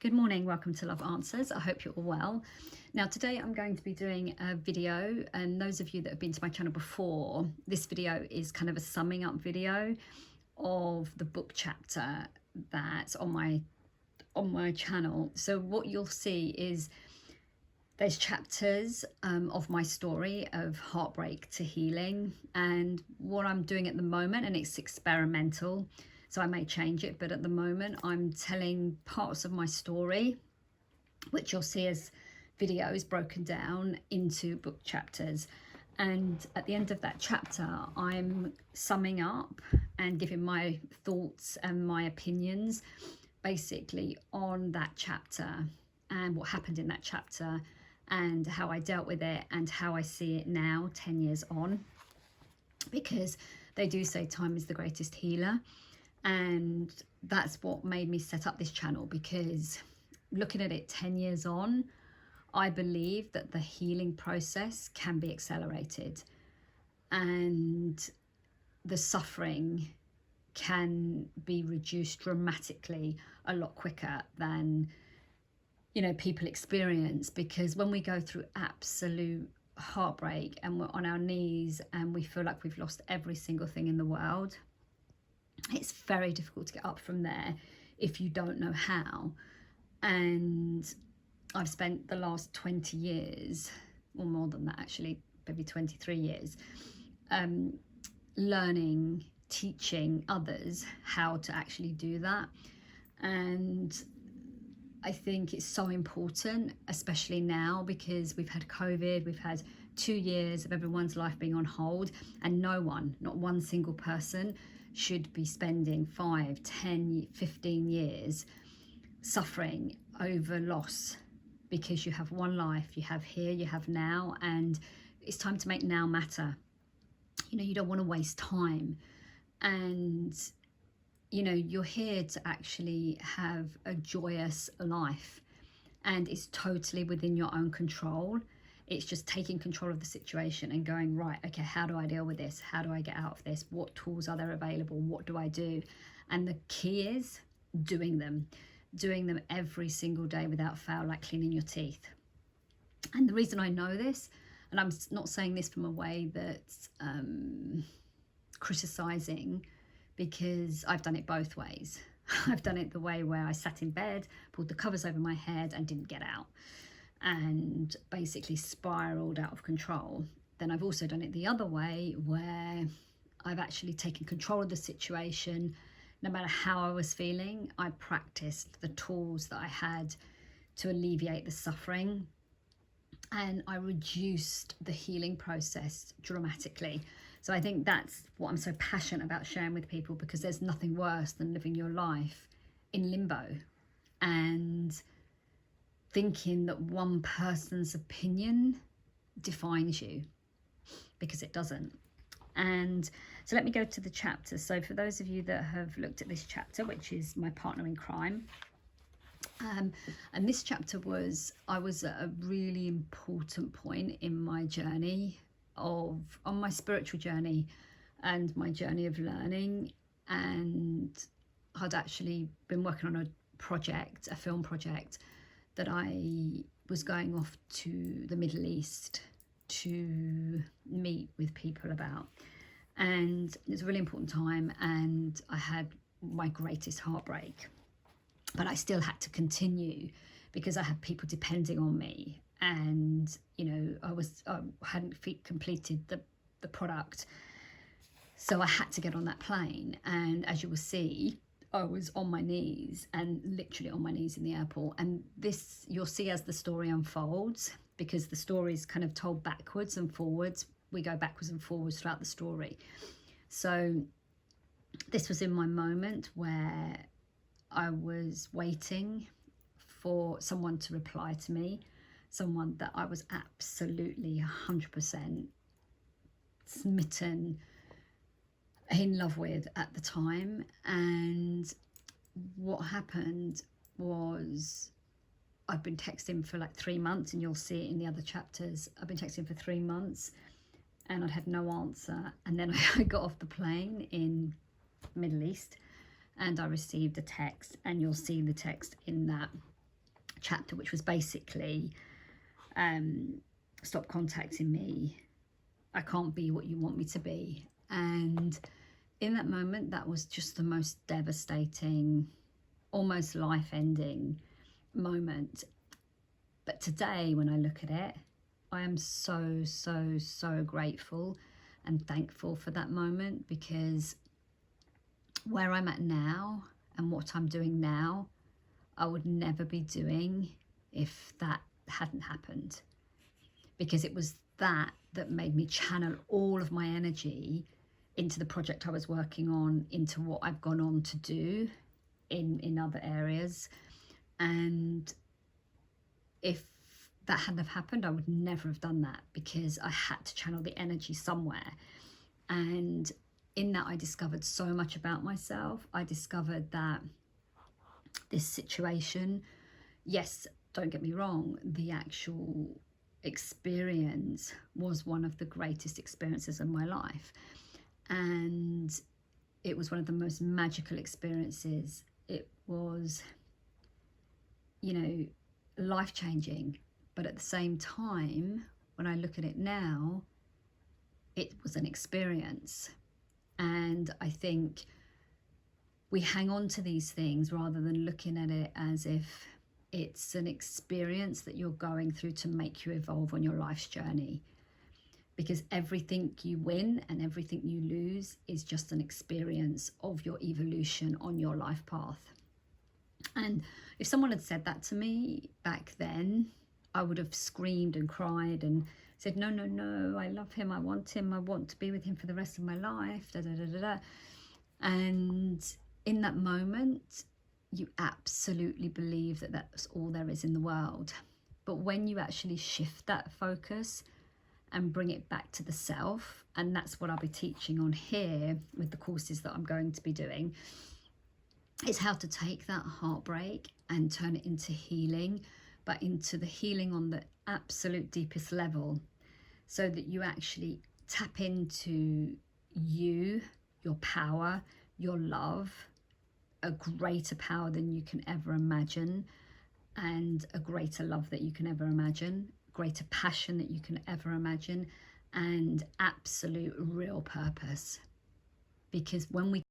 Good morning, welcome to Love Answers. I hope you're all well. Now today I'm going to be doing a video, and those of you that have been to my channel before, this video is kind of a summing up video of the book chapter that's on my channel. So what you'll see is there's chapters of my story of heartbreak to healing, and what I'm doing at the moment, and it's experimental, so I may change it, but at the moment I'm telling parts of my story, which you'll see as videos broken down into book chapters. And at the end of that chapter, I'm summing up and giving my thoughts and my opinions basically on that chapter and what happened in that chapter and how I dealt with it and how I see it now, 10 years on, because they do say time is the greatest healer. And that's what made me set up this channel, because looking at it 10 years on, I believe that the healing process can be accelerated and the suffering can be reduced dramatically a lot quicker than, you know, people experience. Because when we go through absolute heartbreak and we're on our knees and we feel like we've lost every single thing in the world, it's very difficult to get up from there if you don't know how. And I've spent the last 20 years, or more than that actually, maybe 23 years, learning, teaching others how to actually do that. And I think it's so important, especially now, because we've had COVID, we've had 2 years of everyone's life being on hold, and no one, not one single person, should be spending 5, 10, 15 years suffering over loss, because you have one life, you have here, you have now, and it's time to make now matter. You know, you don't want to waste time, and you know, you're here to actually have a joyous life, and it's totally within your own control. It's just taking control of the situation and going, right, okay, how do I deal with this? How do I get out of this? What tools are there available? What do I do? And the key is doing them every single day without fail, like cleaning your teeth. And the reason I know this, and I'm not saying this from a way that's criticizing, because I've done it both ways. I've done it the way where I sat in bed, pulled the covers over my head and didn't get out, and basically spiraled out of control. Then I've also done it the other way, where I've actually taken control of the situation. No matter how I was feeling, I practiced the tools that I had to alleviate the suffering, and I reduced the healing process dramatically. So I think that's what I'm so passionate about sharing with people, because there's nothing worse than living your life in limbo and thinking that one person's opinion defines you, because it doesn't. And so let me go to the chapter. So for those of you that have looked at this chapter, which is my partner in crime, and this chapter was, I was at a really important point in my journey on my spiritual journey and my journey of learning. And I'd actually been working on a film project that I was going off to the Middle East to meet with people about. And it was a really important time, and I had my greatest heartbreak, but I still had to continue because I had people depending on me. And you know, I hadn't completed the product, so I had to get on that plane. And as you will see, I was on my knees, and literally on my knees in the airport. And this you'll see as the story unfolds, because the story is kind of told backwards and forwards. We go backwards and forwards throughout the story. So this was in my moment where I was waiting for someone to reply to me, someone that I was absolutely 100% smitten, in love with at the time. And what happened was, I've been texting for like 3 months, and you'll see it in the other chapters. I've been texting for 3 months and I'd had no answer. And then I got off the plane in Middle East and I received a text, and you'll see the text in that. chapter, which was basically stop contacting me, I can't be what you want me to be. And in that moment, that was just the most devastating, almost life-ending moment. But today, when I look at it, I am so, so, so grateful and thankful for that moment, because where I'm at now and what I'm doing now, I would never be doing if that hadn't happened. Because it was that made me channel all of my energy into the project I was working on, into what I've gone on to do in other areas. And if that hadn't have happened, I would never have done that, because I had to channel the energy somewhere. And in that, I discovered so much about myself. I discovered that this situation, yes, don't get me wrong, the actual experience was one of the greatest experiences of my life. And it was one of the most magical experiences. It was, you know, life-changing. But at the same time, when I look at it now, it was an experience. And I think we hang on to these things rather than looking at it as if it's an experience that you're going through to make you evolve on your life's journey. Because everything you win and everything you lose is just an experience of your evolution on your life path. And if someone had said that to me back then, I would have screamed and cried and said, no, no, no, I love him, I want to be with him for the rest of my life, da, da, da, da, da. And in that moment, you absolutely believe that that's all there is in the world. But when you actually shift that focus and bring it back to the self, and that's what I'll be teaching on here with the courses that I'm going to be doing, is how to take that heartbreak and turn it into healing, but into the healing on the absolute deepest level, so that you actually tap into you, your power, your love, a greater power than you can ever imagine, and a greater love that you can ever imagine, greater passion that you can ever imagine, and absolute real purpose. Because when we